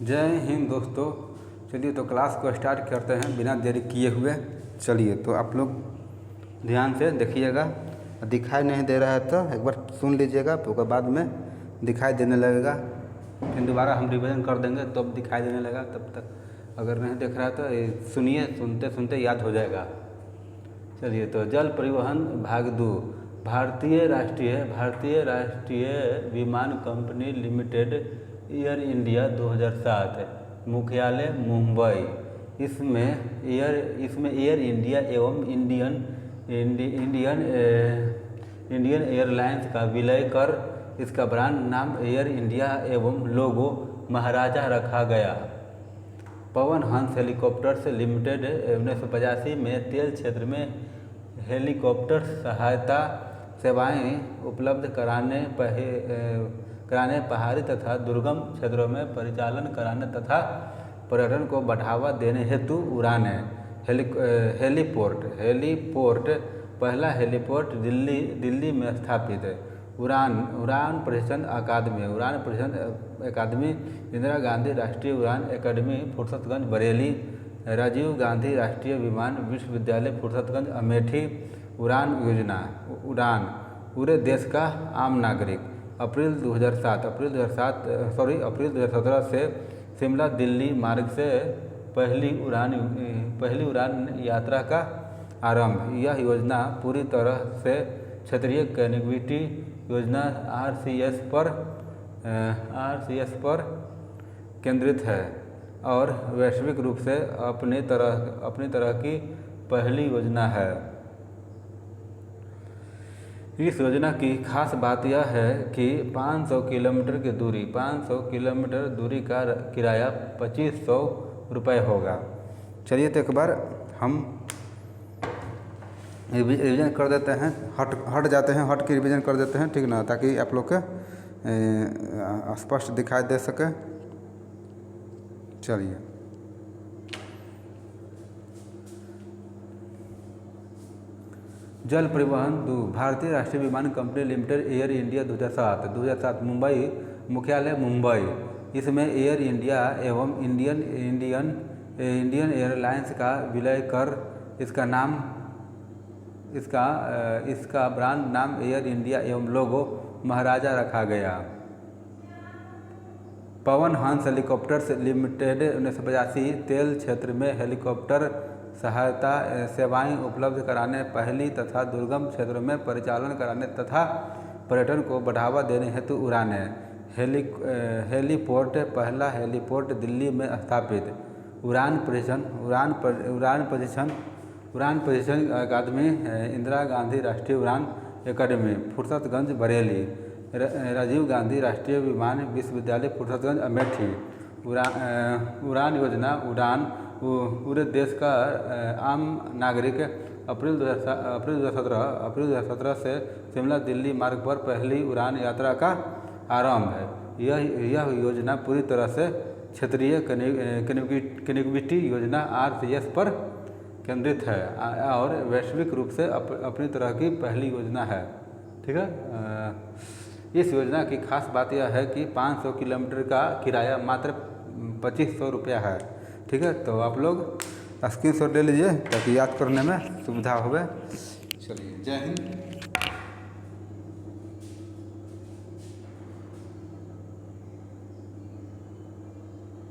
जय हिंद दोस्तों। चलिए तो क्लास को स्टार्ट करते हैं बिना देरी किए हुए। चलिए तो आप लोग ध्यान से देखिएगा, दिखाई नहीं दे रहा है तो एक बार सुन लीजिएगा, तो उसके बाद में दिखाई देने लगेगा। फिर दोबारा हम रिवीजन कर देंगे तो अब दिखाई देने लगा। तब तक अगर नहीं देख रहा है तो सुनिए, सुनते सुनते याद हो जाएगा। चलिए तो जल परिवहन भाग 2। भारतीय राष्ट्रीय विमान कंपनी लिमिटेड एयर इंडिया 2007, मुख्यालय मुंबई। इसमें एयर इंडिया एवं इंडियन एयरलाइंस का विलय कर इसका ब्रांड नाम एयर इंडिया एवं लोगो महाराजा रखा गया। पवन हंस हेलीकॉप्टर्स लिमिटेड 1985 में तेल क्षेत्र में हेलीकॉप्टर सहायता सेवाएं उपलब्ध कराने, पहाड़ी तथा दुर्गम क्षेत्रों में परिचालन कराने तथा पर्यटन को बढ़ावा देने हेतु उड़ानें। हेलीपोर्ट पहला हेलीपोर्ट दिल्ली में स्थापित है। उड़ान प्रशिक्षण अकादमी इंदिरा गांधी राष्ट्रीय उड़ान अकादमी फुर्सतगंज बरेली। राजीव गांधी राष्ट्रीय विमान विश्वविद्यालय फुर्सतगंज अमेठी। उड़ान पूरे देश का आम नागरिक। अप्रैल 2017 से शिमला दिल्ली मार्ग से पहली उड़ान यात्रा का आरंभ। यह योजना पूरी तरह से क्षेत्रीय कनेक्टिविटी योजना RCS पर केंद्रित है और वैश्विक रूप से अपनी तरह की पहली योजना है। इस योजना की खास बात यह है कि 500 किलोमीटर दूरी का किराया 2500 रुपये होगा। चलिए तो एक बार हम रिवीजन कर देते हैं, हट जाते हैं, हट के रिवीजन कर देते हैं, ठीक ना, ताकि आप लोग के स्पष्ट दिखाई दे सके। चलिए जल परिवहन 2। भारतीय राष्ट्रीय विमान company limited air India 2007 Mumbai, मुख्यालय मुंबई। इसमें एयर इंडिया एवं इंडियन एयरलाइंस का विलय कर इसका ब्रांड नाम एयर इंडिया एवं लोगो महाराजा रखा गया। पवन हंस हेलीकॉप्टर्स लिमिटेड 1985 तेल क्षेत्र में हेलीकॉप्टर सहायता सेवाएं उपलब्ध कराने, पहाड़ी तथा दुर्गम क्षेत्रों में परिचालन कराने तथा पर्यटन को बढ़ावा देने हेतु उड़ानें। हेलीपोर्ट पहला हेलीपोर्ट दिल्ली में स्थापित। उड़ान प्रशिक्षण अकादमी इंदिरा गांधी राष्ट्रीय उड़ान अकादमी फुर्सतगंज बरेली। राजीव गांधी राष्ट्रीय विमान विश्वविद्यालय फुर्सतगंज अमेठी। उड़ान पूरे देश का आम नागरिक। अप्रैल 2017 से शिमला दिल्ली मार्ग पर पहली उड़ान यात्रा का आरंभ है। यह योजना पूरी तरह से क्षेत्रीय कनेक्टिविटी योजना RCS पर केंद्रित है और वैश्विक रूप से अपनी तरह की पहली योजना है। ठीक है। इस योजना की खास बात यह है कि 500 किलोमीटर का किराया मात्र 2500 रुपया है। ठीक है, तो आप लोग स्क्रीनशॉट ले लीजिए ताकि याद करने में सुविधा होवे। चलिए, जय हिंद।